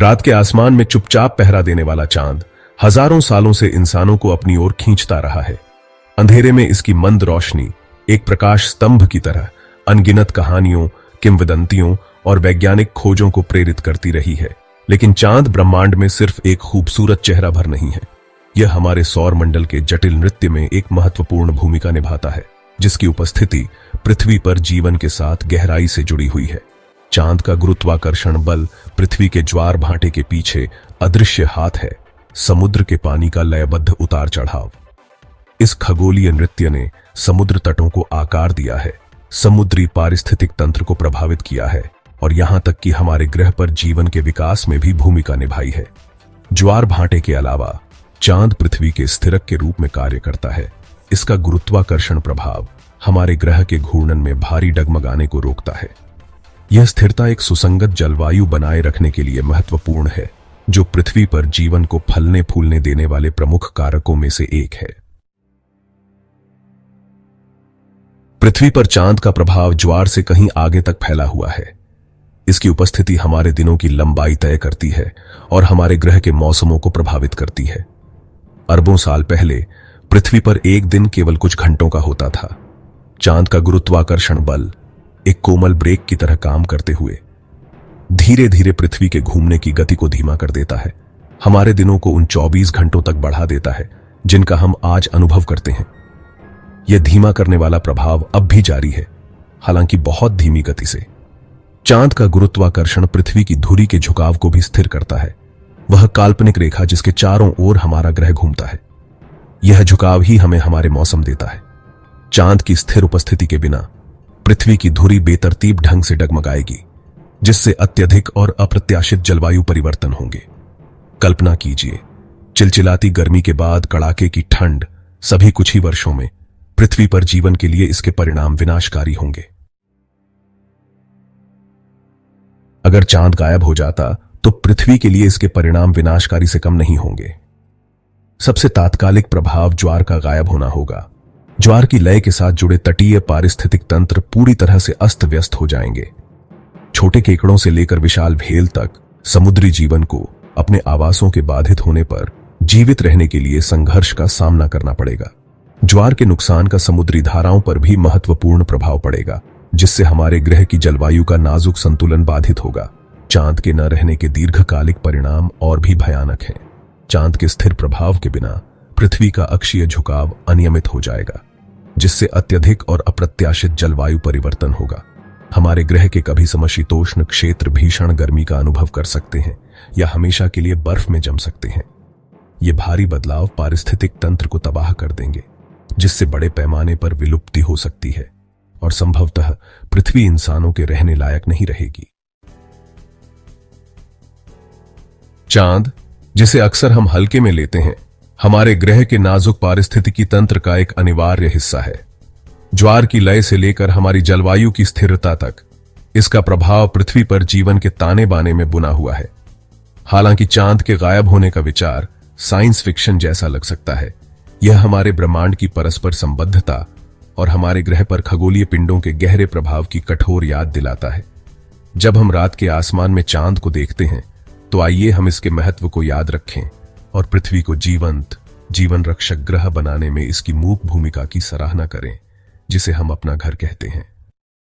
रात के आसमान में चुपचाप पहरा देने वाला चांद हजारों सालों से इंसानों को अपनी ओर खींचता रहा है। अंधेरे में इसकी मंद रोशनी एक प्रकाश स्तंभ की तरह अनगिनत कहानियों, किंवदंतियों और वैज्ञानिक खोजों को प्रेरित करती रही है। लेकिन चांद ब्रह्मांड में सिर्फ एक खूबसूरत चेहरा भर नहीं है, यह हमारे सौर मंडल के जटिल नृत्य में एक महत्वपूर्ण भूमिका निभाता है, जिसकी उपस्थिति पृथ्वी पर जीवन के साथ गहराई से जुड़ी हुई है। चांद का गुरुत्वाकर्षण बल पृथ्वी के ज्वार भाटे के पीछे अदृश्य हाथ है, समुद्र के पानी का लयबद्ध उतार चढ़ाव। इस खगोलीय नृत्य ने समुद्र तटों को आकार दिया है, समुद्री पारिस्थितिक तंत्र को प्रभावित किया है और यहां तक कि हमारे ग्रह पर जीवन के विकास में भी भूमिका निभाई है। ज्वार भाटे के अलावा चांद पृथ्वी के स्थिरक के रूप में कार्य करता है। इसका गुरुत्वाकर्षण प्रभाव हमारे ग्रह के घूर्णन में भारी डगमगाने को रोकता है। यह स्थिरता एक सुसंगत जलवायु बनाए रखने के लिए महत्वपूर्ण है, जो पृथ्वी पर जीवन को फलने फूलने देने वाले प्रमुख कारकों में से एक है। पृथ्वी पर चांद का प्रभाव ज्वार से कहीं आगे तक फैला हुआ है। इसकी उपस्थिति हमारे दिनों की लंबाई तय करती है और हमारे ग्रह के मौसमों को प्रभावित करती है। अरबों साल पहले पृथ्वी पर एक दिन केवल कुछ घंटों का होता था। चांद का गुरुत्वाकर्षण बल एक कोमल ब्रेक की तरह काम करते हुए धीरे धीरे पृथ्वी के घूमने की गति को धीमा कर देता है, हमारे दिनों को उन 24 घंटों तक बढ़ा देता है जिनका हम आज अनुभव करते हैं। यह धीमा करने वाला प्रभाव अब भी जारी है, हालांकि बहुत धीमी गति से। चांद का गुरुत्वाकर्षण पृथ्वी की धुरी के झुकाव को भी स्थिर करता है, वह काल्पनिक रेखा जिसके चारों ओर हमारा ग्रह घूमता है। यह झुकाव ही हमें हमारे मौसम देता है। चांद की स्थिर उपस्थिति के बिना पृथ्वी की धुरी बेतरतीब ढंग से डगमगाएगी, जिससे अत्यधिक और अप्रत्याशित जलवायु परिवर्तन होंगे। कल्पना कीजिए, चिलचिलाती गर्मी के बाद कड़ाके की ठंड, सभी कुछ ही वर्षों में पृथ्वी पर जीवन के लिए इसके परिणाम विनाशकारी होंगे। अगर चांद गायब हो जाता तो पृथ्वी के लिए इसके परिणाम विनाशकारी से कम नहीं होंगे। सबसे तात्कालिक प्रभाव ज्वार का गायब होना होगा। ज्वार की लय के साथ जुड़े तटीय पारिस्थितिक तंत्र पूरी तरह से अस्त व्यस्त हो जाएंगे। छोटे केकड़ों से लेकर विशाल भेल तक समुद्री जीवन को अपने आवासों के बाधित होने पर जीवित रहने के लिए संघर्ष का सामना करना पड़ेगा। ज्वार के नुकसान का समुद्री धाराओं पर भी महत्वपूर्ण प्रभाव पड़ेगा, जिससे हमारे ग्रह की जलवायु का नाजुक संतुलन बाधित होगा। चांद के न रहने के दीर्घकालिक परिणाम और भी भयानक हैं। चांद के स्थिर प्रभाव के बिना पृथ्वी का अक्षीय झुकाव अनियमित हो जाएगा, जिससे अत्यधिक और अप्रत्याशित जलवायु परिवर्तन होगा। हमारे ग्रह के कभी समशीतोष्ण क्षेत्र भीषण गर्मी का अनुभव कर सकते हैं या हमेशा के लिए बर्फ में जम सकते हैं। ये भारी बदलाव पारिस्थितिक तंत्र को तबाह कर देंगे, जिससे बड़े पैमाने पर विलुप्ति हो सकती है और संभवतः पृथ्वी इंसानों के रहने लायक नहीं रहेगी। चांद, जिसे अक्सर हम हल्के में लेते हैं, हमारे ग्रह के नाजुक पारिस्थितिकी तंत्र का एक अनिवार्य हिस्सा है। ज्वार की लय से लेकर हमारी जलवायु की स्थिरता तक इसका प्रभाव पृथ्वी पर जीवन के ताने बाने में बुना हुआ है। हालांकि चांद के गायब होने का विचार साइंस फिक्शन जैसा लग सकता है, यह हमारे ब्रह्मांड की परस्पर संबद्धता और हमारे ग्रह पर खगोलीय पिंडों के गहरे प्रभाव की कठोर याद दिलाता है। जब हम रात के आसमान में चांद को देखते हैं, तो आइए हम इसके महत्व को याद रखें और पृथ्वी को जीवंत, जीवन रक्षक ग्रह बनाने में इसकी मूक भूमिका की सराहना करें, जिसे हम अपना घर कहते हैं।